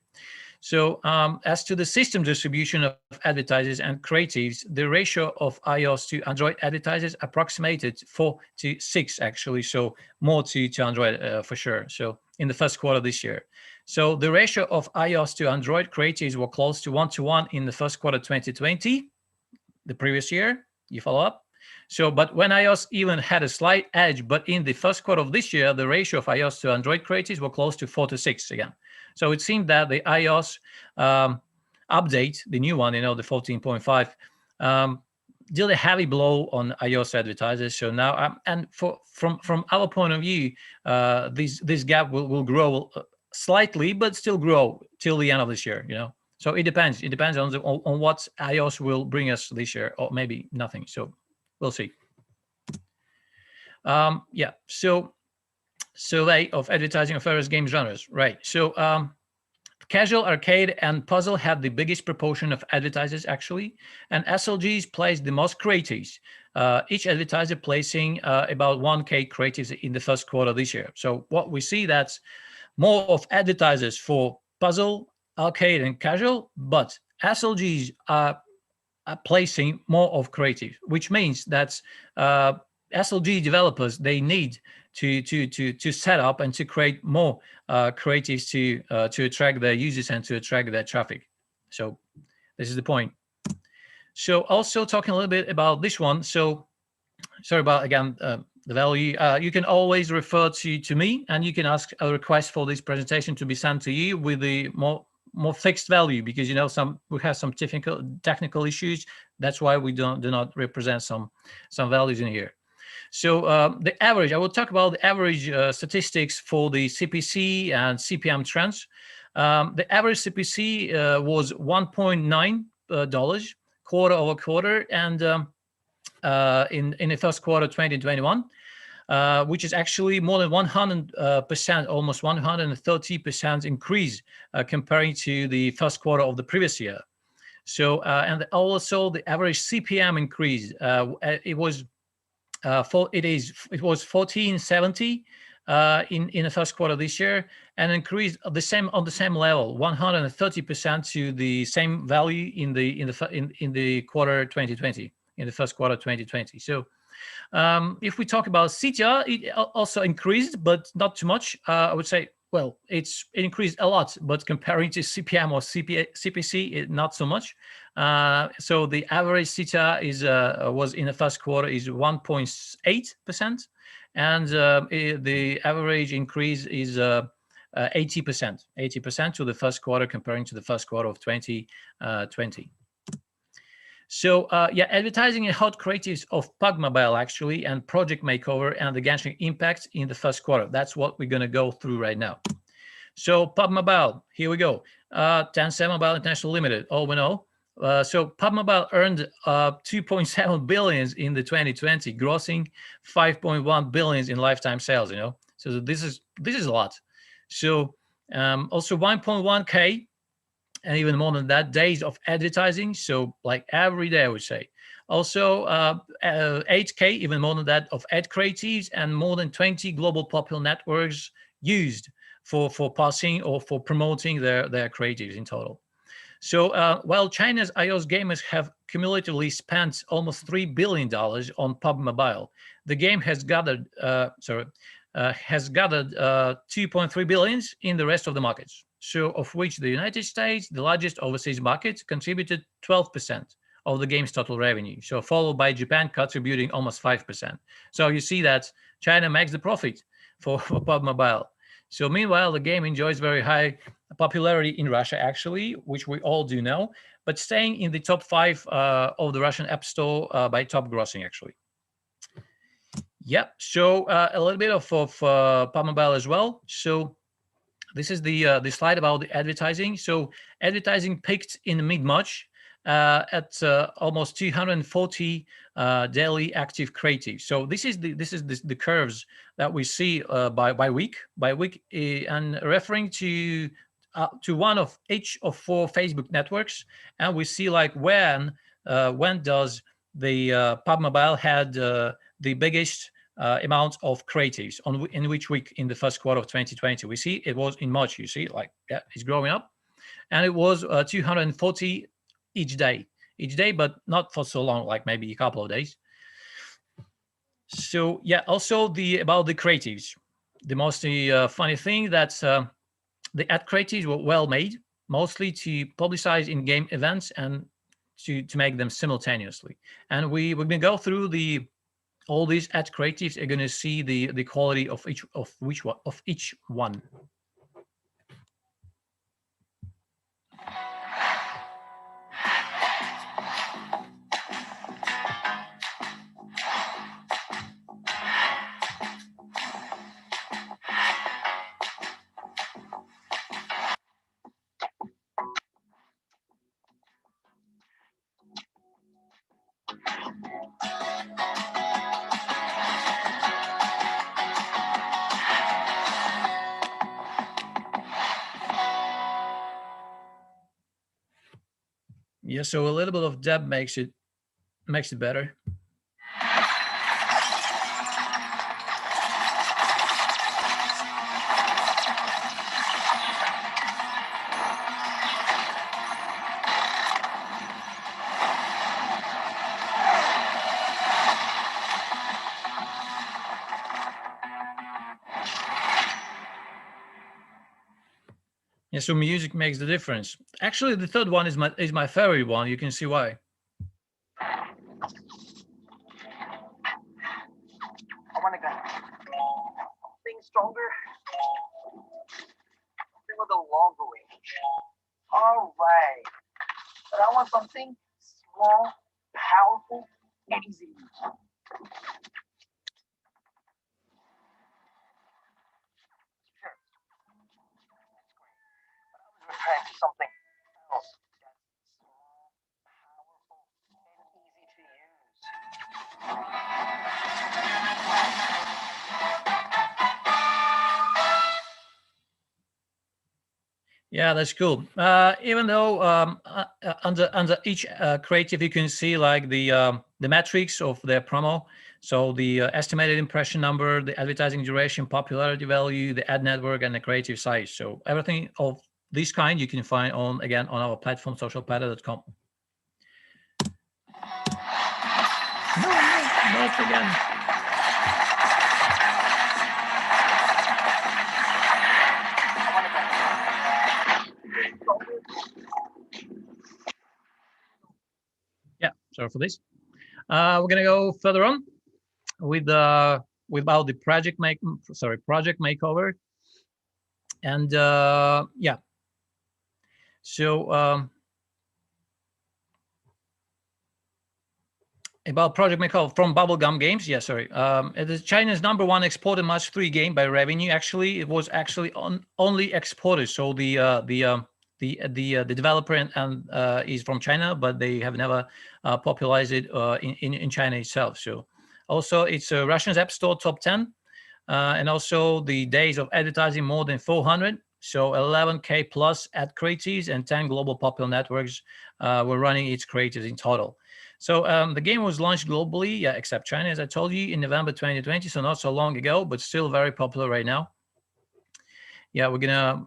Speaker 2: So as to the system distribution of advertisers and creatives, the ratio of iOS to Android advertisers approximated 4 to 6 actually, so more to Android for sure. So in the first quarter this year. So the ratio of iOS to Android creatives were close to 1-to-1 in the first quarter 2020, the previous year. You follow up? So, but when iOS even had a slight edge, but in the first quarter of this year, the ratio of iOS to Android creatives were close to 4 to 6 again. So it seemed that the iOS update, the new one, the 14.5, dealt a heavy blow on iOS advertisers. So now, and from our point of view, this gap will grow slightly, but still grow till the end of this year. So it depends. It depends on what iOS will bring us this year, or maybe nothing. So we'll see. Yeah. So survey of advertising of various game genres, right? So casual, arcade, and puzzle had the biggest proportion of advertisers actually, and SLGs placed the most creatives. Each advertiser placing about 1K creatives in the first quarter this year. So what we see, that's more of advertisers for puzzle, arcade, and casual, but SLGs are placing more of creative, which means that SLG developers, they need to set up and to create more creatives to attract their users and to attract their traffic. So this is the point. So also talking a little bit about this one. So sorry about, again, the value. You can always refer to me, and you can ask a request for this presentation to be sent to you with the more fixed value, because we have some technical issues. That's why we do not represent some values in here. So the average, I will talk about the average statistics for the CPC and CPM trends. The average CPC was $1.9 quarter over quarter, and in the first quarter 2021, which is actually more than 100%, almost 130% increase comparing to the first quarter of the previous year. So and also the average CPM increase. It was 1470 in the first quarter this year, and increased on the same level, 130% to the same value in the quarter 2020, in the first quarter 2020. So if we talk about CTR, it also increased, but not too much. I would say, well, it increased a lot, but comparing to CPM or CPC, not so much. So the average CTR was in the first quarter is 1.8%, and the average increase is 80% to the first quarter comparing to the first quarter of 2020. So yeah, advertising and hot creatives of PUBG Mobile actually, and Project Makeover and the Genshin Impact in the first quarter. That's what we're going to go through right now. So PUBG Mobile, here we go. Tencent Mobile International Limited, all we know. So PUBG Mobile earned 2.7 billion in the 2020, grossing 5.1 billion in lifetime sales. So this is a lot. So also 1.1K. And even more than that, days of advertising. So like every day, I would say. Also 8K, even more than that, of ad creatives, and more than 20 global popular networks used for passing or for promoting their creatives in total. So while China's iOS gamers have cumulatively spent almost $3 billion on PUBG Mobile, the game has gathered 2.3 billion in the rest of the markets. So of which the United States, the largest overseas market, contributed 12% of the game's total revenue. So followed by Japan, contributing almost 5%. So you see that China makes the profit for PUBG Mobile. So meanwhile, the game enjoys very high popularity in Russia, actually, which we all do know, but staying in the top 5 of the Russian App Store by top grossing, actually. Yep. So a little bit of PUBG Mobile as well. So this is the slide about the advertising. So advertising peaked in mid-March at almost 240 daily active creatives. So this is the curves that we see by week, and referring to one of each of 4 Facebook networks, and we see like when does the PUBG Mobile had the biggest amount of creatives in which week in the first quarter of 2020. We see it was in March, you see, like, yeah, it's growing up. And it was 240 each day, but not for so long, like maybe a couple of days. So yeah, also about the creatives, the most funny thing that the ad creatives were well made, mostly to publicize in-game events and to make them simultaneously. And we're going to go through all these ad creatives. Are going to see the quality of each one. Yeah, so a little bit of depth makes it better. Yeah, so music makes the difference. Actually, the third one is my favorite one. You can see why.
Speaker 4: I want to go something stronger, something with a longer range. All right, but I want something small, powerful, and easy to use. Sure, that's great, but I was referring to something else that's small, powerful, and easy to use.
Speaker 2: Yeah, that's cool. Even though under each creative, you can see like the metrics of their promo. So the estimated impression number, the advertising duration, popularity value, the ad network, and the creative size. So everything of this kind you can find on our platform, SocialPeta.com. No, not again. Yeah, sorry for this. We're gonna go further on with about the project makeover, and yeah. So about project makeover from Bubblegum Games. Yeah, sorry. It is China's #1 exported match 3 game by revenue. Actually, it was actually only exported. So the developer and is from China, but they have never popularized it in China itself. So also it's Russian's App Store top 10, and also the days of advertising more than 400. So 11K plus ad creatives and 10 global popular networks were running its creators in total. So the game was launched globally, yeah, except China, as I told you, in November 2020, so not so long ago, but still very popular right now. Yeah, we're gonna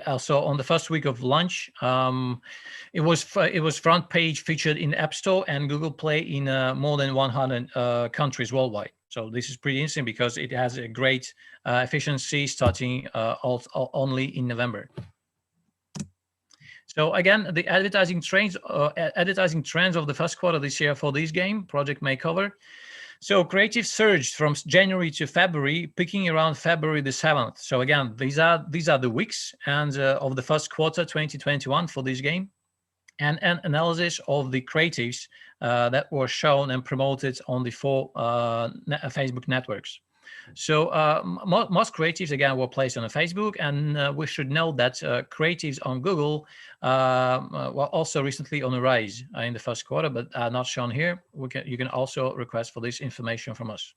Speaker 2: also on the first week of launch, it was front page featured in App Store and Google Play in more than 100 countries worldwide. So this is pretty interesting because it has a great efficiency starting only in November. So again, the advertising trends of the first quarter this year for this game, Project Makeover. So creative surged from January to February, peaking around February the 7th. So again, these are the weeks and of the first quarter 2021 for this game, and an analysis of the creatives that were shown and promoted on the 4 Facebook networks. So most creatives, again, were placed on Facebook, and we should note that creatives on Google were also recently on a rise in the first quarter, but are not shown here. You can also request for this information from us.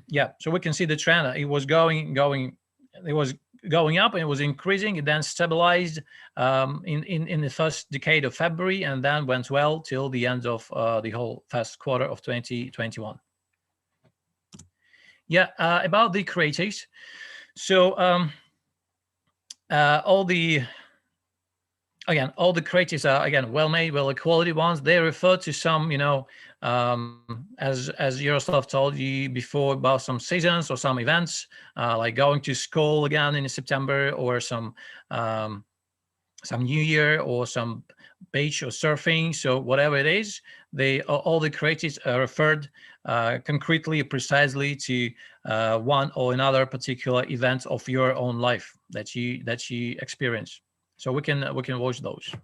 Speaker 2: Yeah, so we can see the trend. It was going up, and it was increasing. It then stabilized in the first decade of February, and then went well till the end of the whole first quarter of 2021. Yeah, about the creatives. So all the creatives are again well-made, well-quality ones. They refer to some, as Yaroslav told you before, about some seasons or some events, like going to school again in September, or some New Year, or some beach or surfing. So whatever it is, all the creatives are referred concretely, precisely to one or another particular event of your own life that you experience. So we can watch those.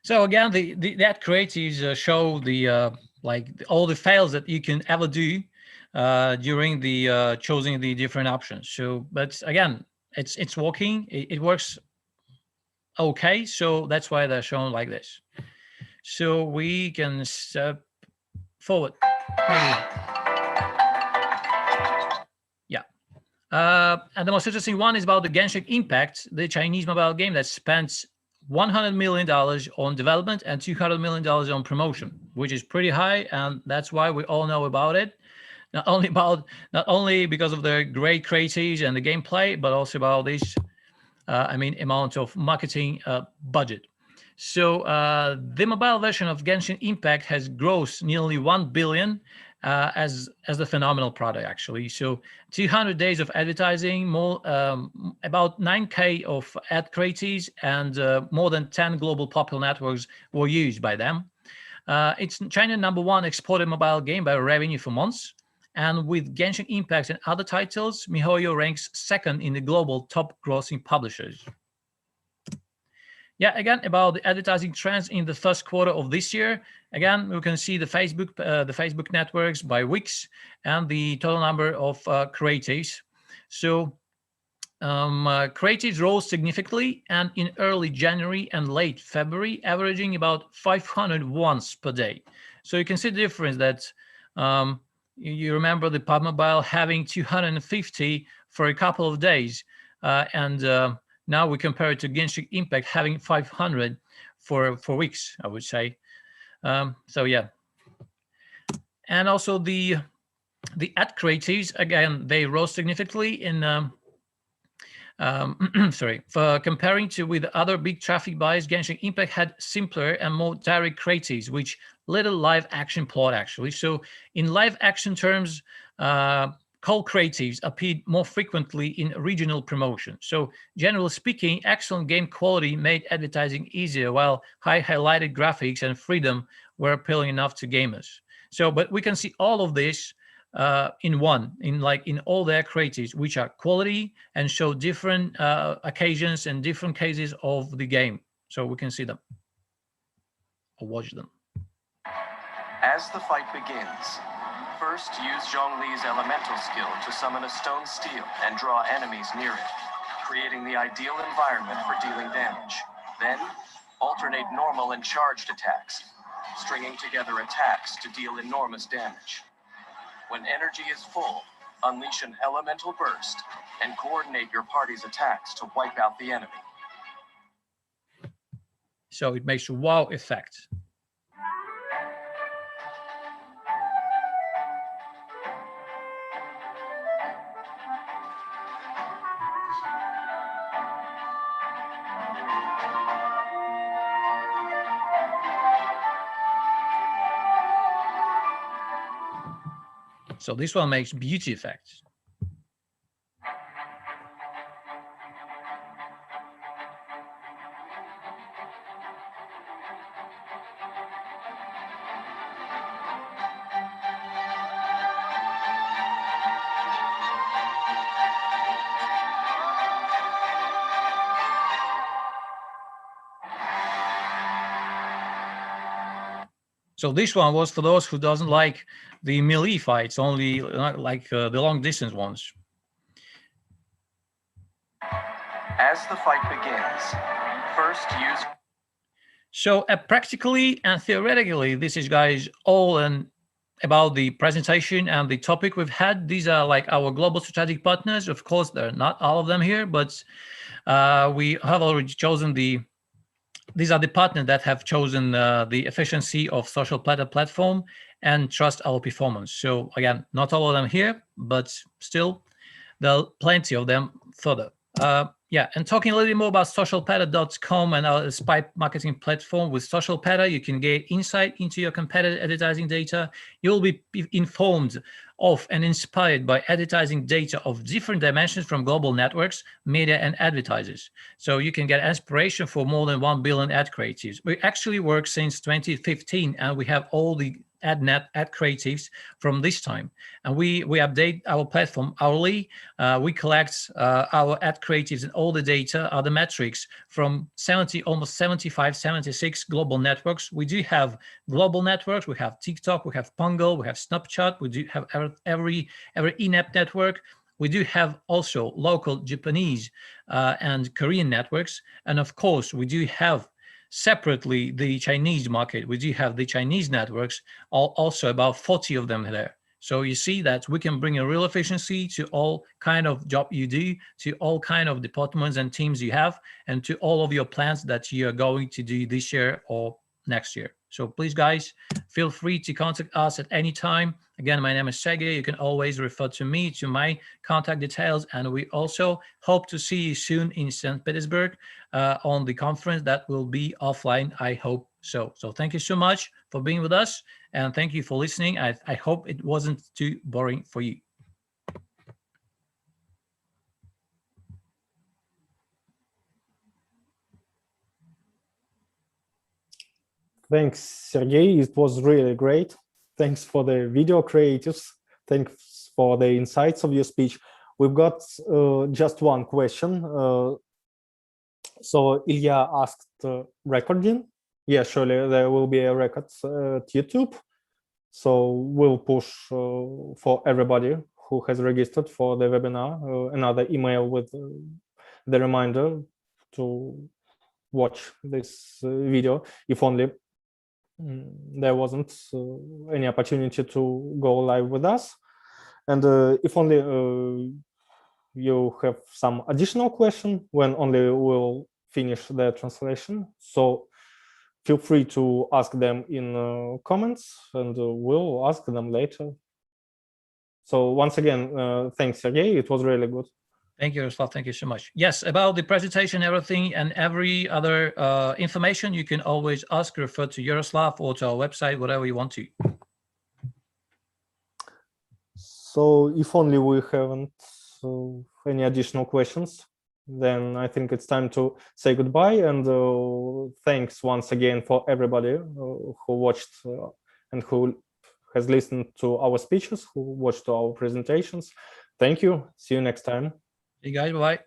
Speaker 2: So again, that creatives show the all the fails that you can ever do during the choosing the different options. So, but again, it's working. It works okay. So that's why they're shown like this. So we can step forward. Maybe. Yeah. And the most interesting one is about the Genshin Impact, the Chinese mobile game that spent $100 million on development and $200 million on promotion, which is pretty high, and that's why we all know about it. Not only because of the great creatives and the gameplay, but also about this, amount of marketing budget. So the mobile version of Genshin Impact has grossed nearly 1 billion as the phenomenal product, actually. So 200 days of advertising, more about 9K of ad creatives, and more than 10 global popular networks were used by them. It's China's #1 exported mobile game by revenue for months. And with Genshin Impact and other titles, MiHoYo ranks second in the global top grossing publishers. Yeah, again, about the advertising trends in the first quarter of this year. Again, we can see the Facebook networks by weeks and the total number of creatives. So creatives rose significantly, and in early January and late February, averaging about 500 once per day. So you can see the difference that you remember the PUBG Mobile having 250 for a couple of days, and now we compare it to Genshin Impact having 500 for weeks, I would say. So yeah, and also the ad creatives, again, they rose significantly in. For comparing to with other big traffic buys, Genshin Impact had simpler and more direct creatives, which little live action plot, actually. So in live action terms, call creatives appeared more frequently in regional promotion. So generally speaking, excellent game quality made advertising easier, while high highlighted graphics and freedom were appealing enough to gamers. So, but we can see all of this in all their creatives, which are quality and show different occasions and different cases of the game. So we can see them or watch them.
Speaker 5: As the fight begins, first use Zhongli's elemental skill to summon a stone steel and draw enemies near it, creating the ideal environment for dealing damage. Then, alternate normal and charged attacks, stringing together attacks to deal enormous damage. When energy is full, unleash an elemental burst and coordinate your party's attacks to wipe out the enemy.
Speaker 2: So it makes a wow effect. So this one makes beauty effects. So this one was for those who doesn't like the melee fights, only like the long distance ones.
Speaker 5: As the fight begins, first use...
Speaker 2: So practically and theoretically, this is, guys, all about the presentation and the topic we've had. These are like our global strategic partners. Of course, they're not all of them here, but we have already chosen these are the partners that have chosen the efficiency of SocialPeta platform and trust our performance. So again, not all of them here, but still there are plenty of them further. Yeah, and talking a little bit more about SocialPeta.com and our spy marketing platform. With SocialPeta, you can get insight into your competitor advertising data. You will be informed of and inspired by advertising data of different dimensions from global networks, media, and advertisers. So you can get inspiration for more than 1 billion ad creatives. We actually work since 2015, and we have all the ad creatives from this time, and we update our platform hourly. We collect our ad creatives and all the data, other metrics from almost 75, 76 global networks. We do have global networks. We have TikTok, we have Pongo, we have Snapchat, we do have every in-app network. We do have also local Japanese and Korean networks, and of course we do have separately the Chinese market. We do have the Chinese networks, also about 40 of them there. So you see that we can bring a real efficiency to all kind of job you do, to all kind of departments and teams you have, and to all of your plans that you are going to do this year or next year. So please, guys, feel free to contact us at any time. Again, my name is Sergey. You can always refer to me, to my contact details. And we also hope to see you soon in St. Petersburg on the conference that will be offline, I hope so. So thank you so much for being with us. And thank you for listening. I hope it wasn't too boring for you.
Speaker 1: Thanks, Sergey. It was really great. Thanks for the video creatives. Thanks for the insights of your speech. We've got just one question. So Ilya asked recording. Yeah, surely there will be a record at YouTube. So we'll push for everybody who has registered for the webinar another email with the reminder to watch this video, if only there wasn't any opportunity to go live with us. And if only you have some additional question, when only we'll finish the translation. So feel free to ask them in comments, and we'll ask them later. So once again, thanks, Sergey. It was really good.
Speaker 2: Thank you, Yaroslav. Thank you so much. Yes, about the presentation, everything, and every other information, you can always ask, refer to Yaroslav or to our website, whatever you want to.
Speaker 1: So if only we haven't any additional questions, then I think it's time to say goodbye. And thanks once again for everybody who watched and who has listened to our speeches, who watched our presentations. Thank you. See you next time.
Speaker 2: Hey guys, bye-bye.